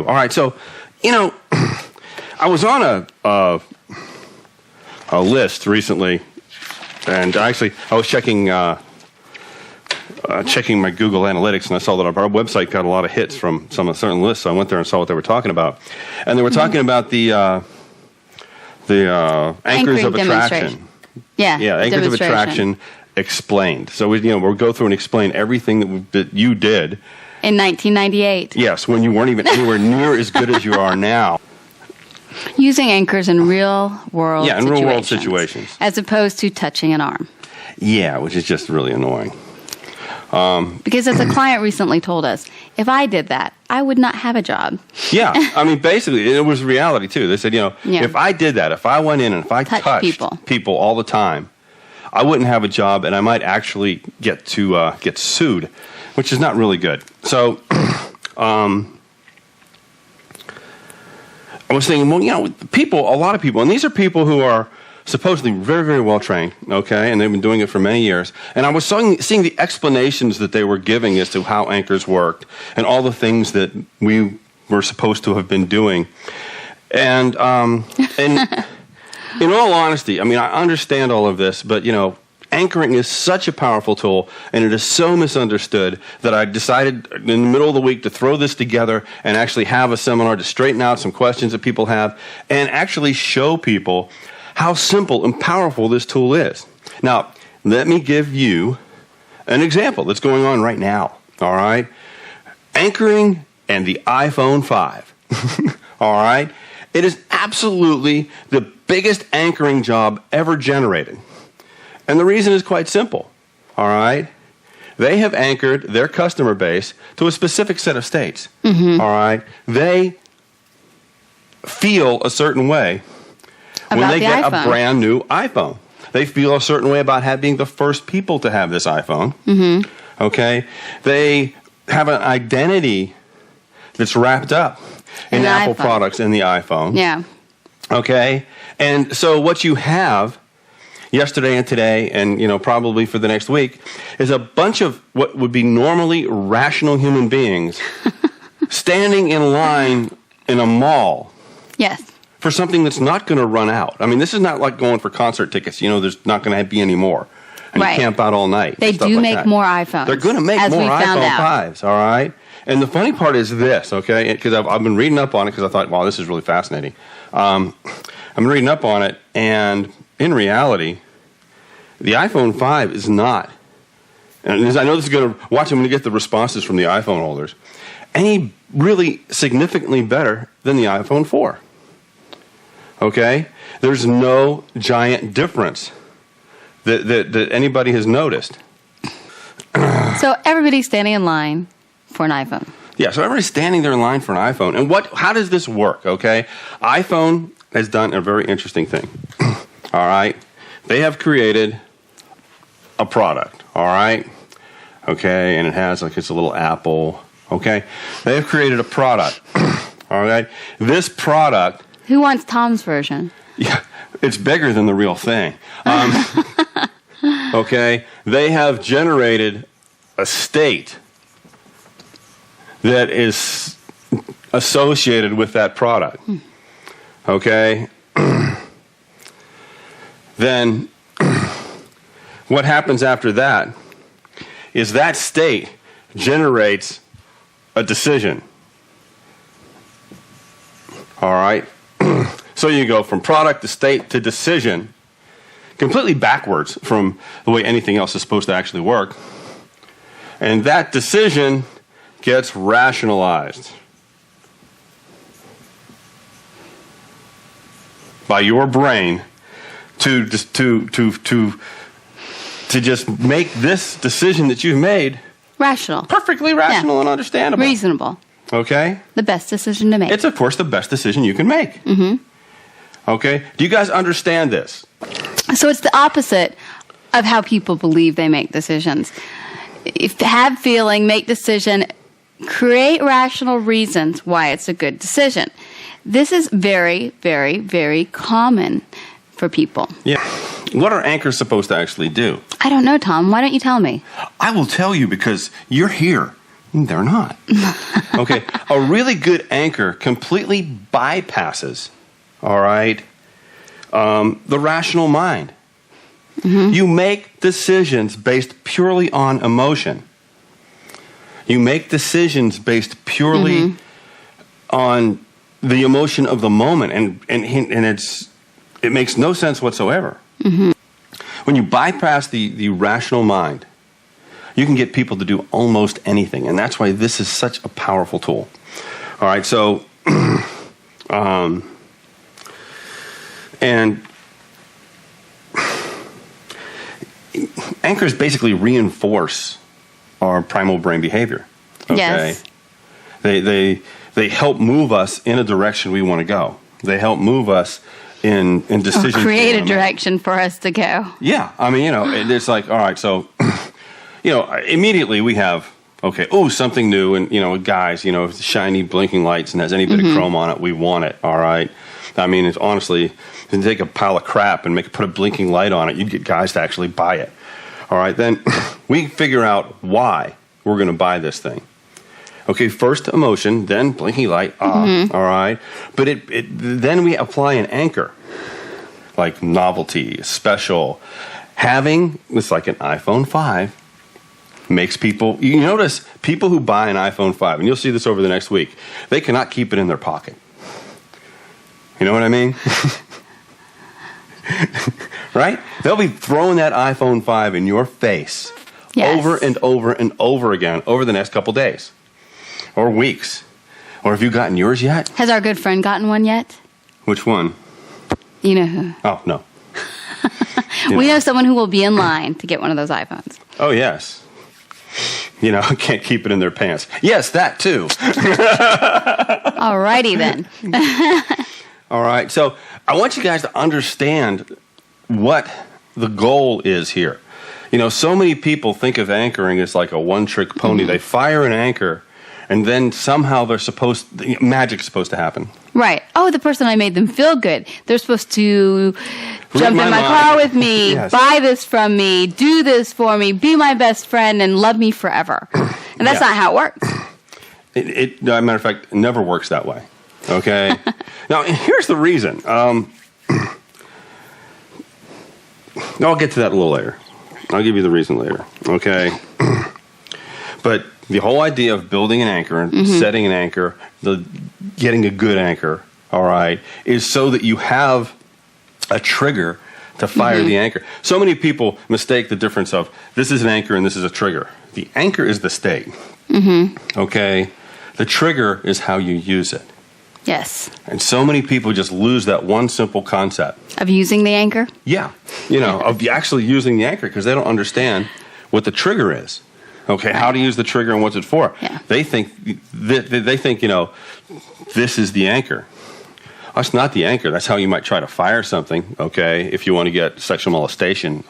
All right, so, I was on a list recently, and I was checking my Google Analytics, and I saw that our website got a lot of hits from some of certain lists, so I went there and saw what they were talking about. And they were talking about the anchors of attraction. Yeah, anchors of attraction explained. So we'll go through and explain everything that you did in 1998. Yes, when you weren't even anywhere near as good as you are now. Using anchors in real world situations. As opposed to touching an arm. Yeah, which is just really annoying. Because as a client recently told us, if I did that, I would not have a job. Yeah, I mean, basically, it was reality, too. They said, if I did that, if I went in and if I touched people all the time, I wouldn't have a job, and I might actually get sued, which is not really good. So, I was thinking, well, a lot of people, and these are people who are supposedly very, very well trained, okay, and they've been doing it for many years. And I was seeing the explanations that they were giving as to how anchors worked and all the things that we were supposed to have been doing. And in all honesty, I mean, I understand all of this, but anchoring is such a powerful tool, and it is so misunderstood that I decided in the middle of the week to throw this together and actually have a seminar to straighten out some questions that people have and actually show people how simple and powerful this tool is. Now, let me give you an example that's going on right now, all right? Anchoring and the iPhone 5, all right? It is absolutely the biggest anchoring job ever generated. And the reason is quite simple, all right? They have anchored their customer base to a specific set of states, all right? They feel a certain way when they get a brand new iPhone. They feel a certain way about being the first people to have this iPhone, okay? They have an identity that's wrapped up in Apple products in the iPhone. Yeah. Okay? And so what you have yesterday and today and, probably for the next week is a bunch of what would be normally rational human beings standing in line in a mall. Yes. For something that's not going to run out. I mean, this is not like going for concert tickets. There's not going to be any more. And you camp out all night. They do make more iPhones. They're going to make more iPhone 5s, all right? And the funny part is this, okay? Because I've been reading up on it because I thought, wow, this is really fascinating. I'm reading up on it, and in reality, the iPhone 5 is not, and I know this is going to, watch them to get the responses from the iPhone holders, any really significantly better than the iPhone 4. Okay? There's no giant difference that anybody has noticed. So everybody's standing in line for an iPhone. Yeah, so everybody's standing there in line for an iPhone. And how does this work, okay? iPhone has done a very interesting thing. All right? They have created a product, all right? Okay, and it has it's a little apple, okay? They have created a product, all right? This product... Who wants Tom's version? Yeah, it's bigger than the real thing. Okay, they have generated a state that is associated with that product. Okay? Then what happens after that is that state generates a decision. All right? So you go from product to state to decision, completely backwards from the way anything else is supposed to actually work. And that decision gets rationalized by your brain to just make this decision that you've made rational, perfectly rational and understandable, reasonable. Okay? The best decision to make. It's, of course, the best decision you can make. Mm-hmm. Okay? Do you guys understand this? So it's the opposite of how people believe they make decisions. Have feeling, make decision, create rational reasons why it's a good decision. This is very, very, very common for people. Yeah. What are anchors supposed to actually do? I don't know, Tom. Why don't you tell me? I will tell you because you're here. They're not. Okay, a really good anchor completely bypasses, all right, the rational mind. You make decisions based purely on emotion. You make decisions based purely on the emotion of the moment, and it makes no sense whatsoever. When you bypass the rational mind, you can get people to do almost anything, and that's why this is such a powerful tool. All right, so and anchors basically reinforce our primal brain behavior. Okay? Yes. They help move us in a direction we want to go. They help move us in decisions. Or create a direction for us to go. Yeah, I mean, it's like, all right, so, immediately we have, okay, something new, and, guys, shiny blinking lights and has any bit of chrome on it, we want it, all right? I mean, it's honestly, if you take a pile of crap and put a blinking light on it, you'd get guys to actually buy it. All right, then we figure out why we're going to buy this thing. Okay, first emotion, then blinking light, all right? But then we apply an anchor, like novelty, special. Having, it's like an iPhone 5, makes people, you notice people who buy an iPhone 5, and you'll see this over the next week, they cannot keep it in their pocket. You know what I mean? Right? They'll be throwing that iPhone 5 in your face over and over and over again over the next couple days or weeks. Or have you gotten yours yet? Has our good friend gotten one yet? Which one? You know who? Oh, no. We know someone who will be in line to get one of those iPhones. Oh, yes. Can't keep it in their pants. Yes, that too. All righty then. All right, so I want you guys to understand what the goal is here. So many people think of anchoring as like a one-trick pony. They fire an anchor, and then somehow magic's supposed to happen. Right. Oh, the person I made them feel good. They're supposed to jump in my car with me, buy this from me, do this for me, be my best friend, and love me forever. And that's not how it works. As a matter of fact, it never works that way. Okay? Now, here's the reason. I'll get to that a little later. I'll give you the reason later. Okay? But the whole idea of building an anchor and setting an anchor, getting a good anchor, all right, is so that you have a trigger to fire the anchor. So many people mistake the difference of this is an anchor and this is a trigger. The anchor is the state. Okay? The trigger is how you use it. Yes. And so many people just lose that one simple concept. Of using the anchor? Yeah. Of actually using the anchor because they don't understand what the trigger is. Okay, how to use the trigger and what's it for. Yeah. They think, this is the anchor. That's not the anchor. That's how you might try to fire something, okay, if you want to get sexual molestation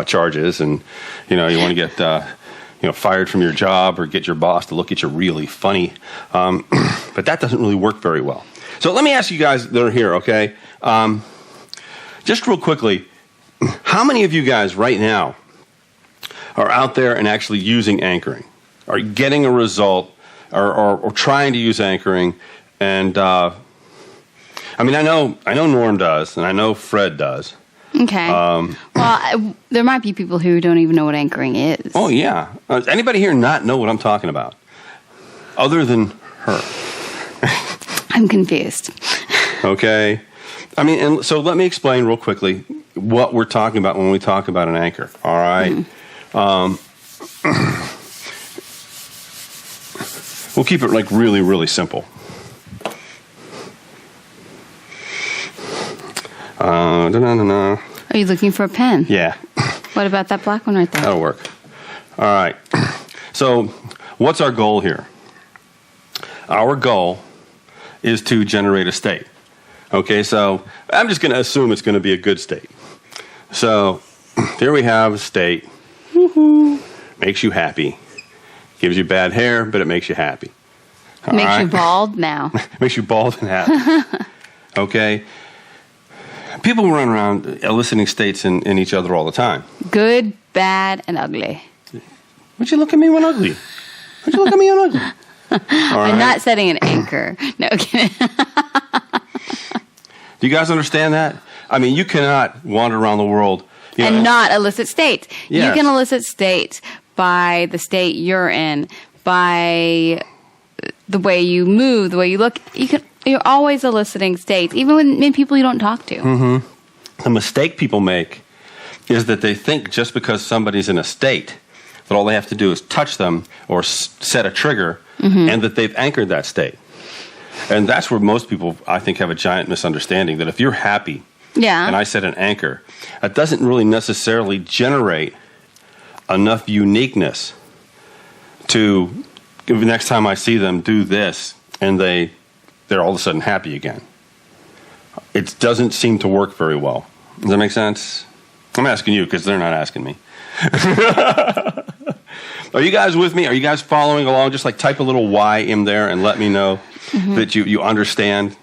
charges and, you want to get... fired from your job or get your boss to look at you really funny. But that doesn't really work very well. So let me ask you guys that are here, okay? Just real quickly, how many of you guys right now are out there and actually using anchoring? Are getting a result or trying to use anchoring? And, I know Norm does, and I know Fred does. Okay. Well, there might be people who don't even know what anchoring is. Oh, yeah. Does anybody here not know what I'm talking about? Other than her. I'm confused. Okay. And so let me explain real quickly what we're talking about when we talk about an anchor. All right. We'll keep it like really, really simple. Are you looking for a pen? Yeah. What about that black one right there? That'll work. All right. So what's our goal here? Our goal is to generate a state. Okay, so I'm just going to assume it's going to be a good state. So here we have a state. Woohoo. Makes you happy. Gives you bad hair, but it makes you happy. Makes you bald now. Makes you bald and happy. Okay. People run around eliciting states in each other all the time. Good, bad, and ugly. Why'd you look at me when ugly? Why'd you look at me when ugly? All right. I'm not setting an anchor. No, kidding. Do you guys understand that? I mean, you cannot wander around the world and not elicit states. Yes. You can elicit states by the state you're in, by the way you move, the way you look. You're always eliciting states, even in people you don't talk to. Mm-hmm. The mistake people make is that they think just because somebody's in a state that all they have to do is touch them or set a trigger, and that they've anchored that state. And that's where most people, I think, have a giant misunderstanding, that if you're happy and I set an anchor, it doesn't really necessarily generate enough uniqueness to, the next time I see them do this, and they're all of a sudden happy again. It doesn't seem to work very well. Does that make sense? I'm asking you because they're not asking me. Are you guys with me? Are you guys following along? Just like type a little Y in there and let me know that you understand.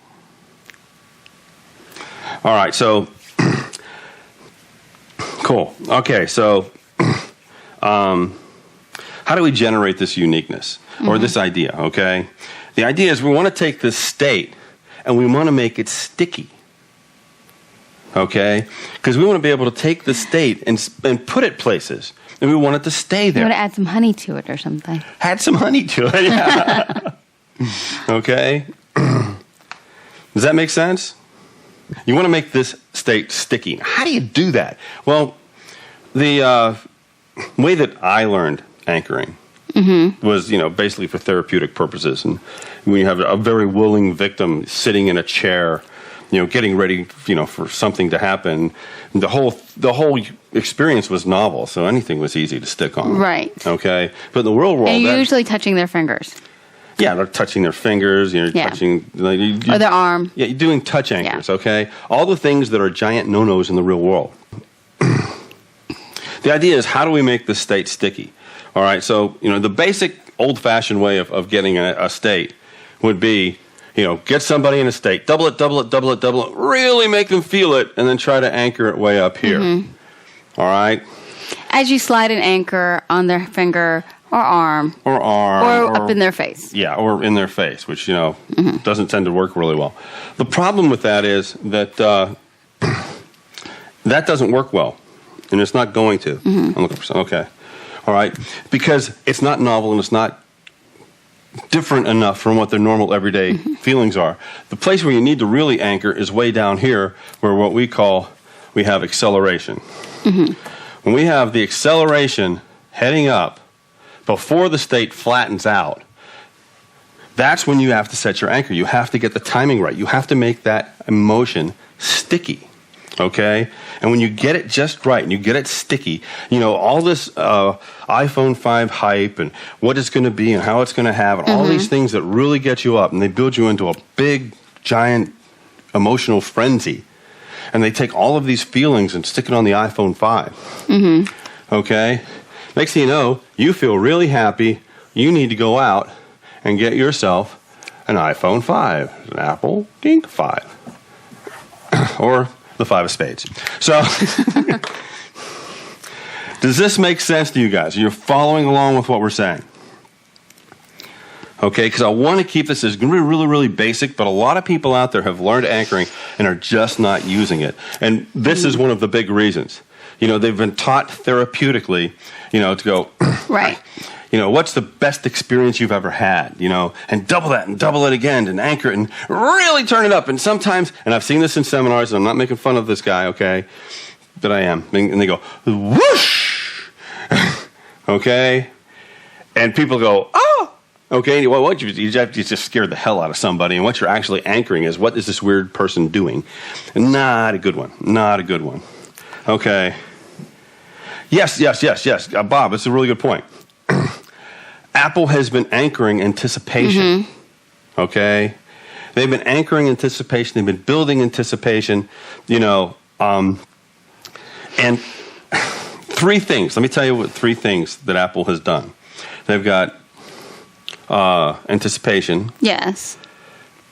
All right, so cool. Okay, so how do we generate this uniqueness or this idea, okay? The idea is we want to take this state and we want to make it sticky, okay? Because we want to be able to take the state and put it places, and we want it to stay there. You want to add some honey to it or something. Add some honey to it, yeah. Okay? Does that make sense? You want to make this state sticky. How do you do that? Well, the way that I learned anchoring was, basically for therapeutic purposes. And when you have a very willing victim sitting in a chair, getting ready, for something to happen, the whole experience was novel, so anything was easy to stick on. Right. Okay? But in the real world... And you're usually touching their fingers. Yeah, they're touching their fingers, touching... or their arm. Yeah, you're doing touch anchors, okay? All the things that are giant no-nos in the real world. The idea is, how do we make this state sticky? All right, so, the basic old-fashioned way of getting a state would be, get somebody in a state, double it, really make them feel it, and then try to anchor it way up here. All right? As you slide an anchor on their finger or arm. Or up in their face. Yeah, or in their face, which, doesn't tend to work really well. The problem with that is that that doesn't work well, and it's not going to. I'm looking for some. Okay. All right? Because it's not novel and it's not different enough from what their normal everyday feelings are. The place where you need to really anchor is way down here, where we have acceleration. When we have the acceleration heading up before the state flattens out, that's when you have to set your anchor. You have to get the timing right. You have to make that emotion sticky. Okay? And when you get it just right and you get it sticky, all this iPhone 5 hype and what it's going to be and how it's going to have and all these things that really get you up and they build you into a big, giant emotional frenzy. And they take all of these feelings and stick it on the iPhone 5. Okay? Next thing you know, you feel really happy. You need to go out and get yourself an iPhone 5, an Apple Inc. 5. Or the 5 of spades. So, does this make sense to you guys? You're following along with what we're saying? Okay, because I want to keep this as really, really basic, but a lot of people out there have learned anchoring and are just not using it. And this is one of the big reasons. They've been taught therapeutically, to go, right. What's the best experience you've ever had, and double that and double it again and anchor it and really turn it up. And sometimes, and I've seen this in seminars, and I'm not making fun of this guy, okay, but I am. And they go, whoosh, okay, and people go, oh, okay, well, you just scared the hell out of somebody, and what you're actually anchoring is, what is this weird person doing? Not a good one. Okay. Yes. Bob, it's a really good point. Apple has been anchoring anticipation. Okay? They've been anchoring anticipation. They've been building anticipation, and 3 things. Let me tell you what 3 things that Apple has done. They've got anticipation. Yes.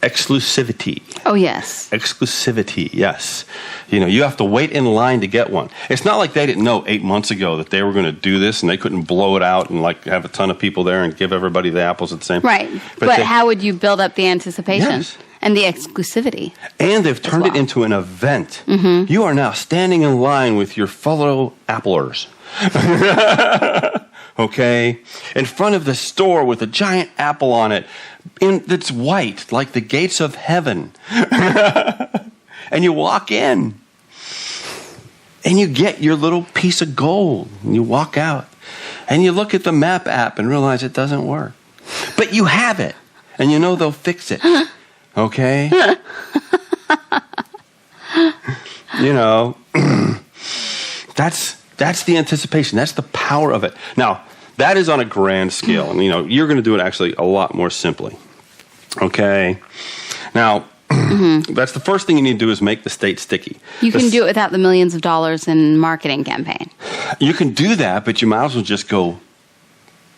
exclusivity. Oh, yes. Exclusivity, yes. You have to wait in line to get one. It's not like they didn't know 8 months ago that they were going to do this and they couldn't blow it out and have a ton of people there and give everybody the apples at the same time. Right. But how would you build up the anticipation? Yes. And the exclusivity. And they've turned it into an event. Mm-hmm. You are now standing in line with your fellow applers. Okay? In front of the store with a giant apple on it that's white, like the gates of heaven. And you walk in. And you get your little piece of gold. And you walk out. And you look at the map app and realize it doesn't work. But you have it. And you know they'll fix it. Okay? That's the anticipation. That's the power of it. Now, that is on a grand scale. And, you're going to do it actually a lot more simply. Okay? Now, that's the first thing you need to do is make the state sticky. You can do it without the millions of dollars in marketing campaign. You can do that, but you might as well just go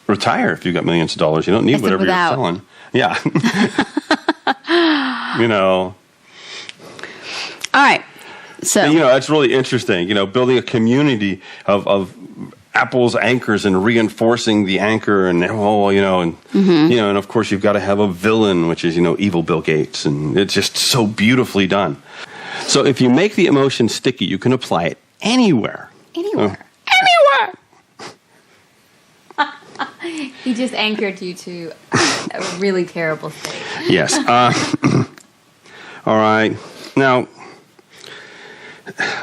retire if you've got millions of dollars. You don't need whatever you're selling. Yeah. All right. So it's really interesting. Building a community of apples anchors and reinforcing the anchor, and and of course you've got to have a villain, which is evil Bill Gates, and it's just so beautifully done. So if you make the emotion sticky, you can apply it anywhere. Anywhere. He just anchored you to a really terrible state. Yes. All right. Now,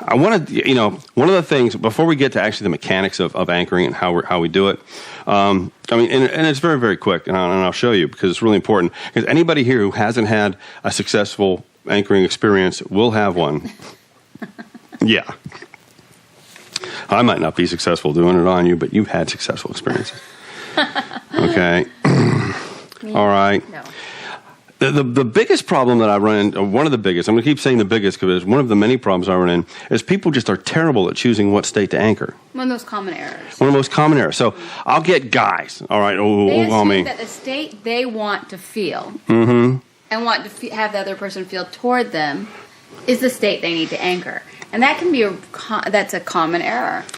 I want to, one of the things, before we get to actually the mechanics of anchoring and how we do it, and it's very, very quick, and I'll show you because it's really important. Because anybody here who hasn't had a successful anchoring experience will have one. Yeah. I might not be successful doing it on you, but you've had successful experiences. Okay. All right. No. The biggest problem that I run into, one of the biggest, I'm going to keep saying the biggest because one of the many problems I run in, is people just are terrible at choosing what state to anchor. One of the most common errors. One of the most common errors. So I'll get guys, all right, they assume that the state they want to feel and want to have the other person feel toward them is the state they need to anchor. And that can be that's a common error.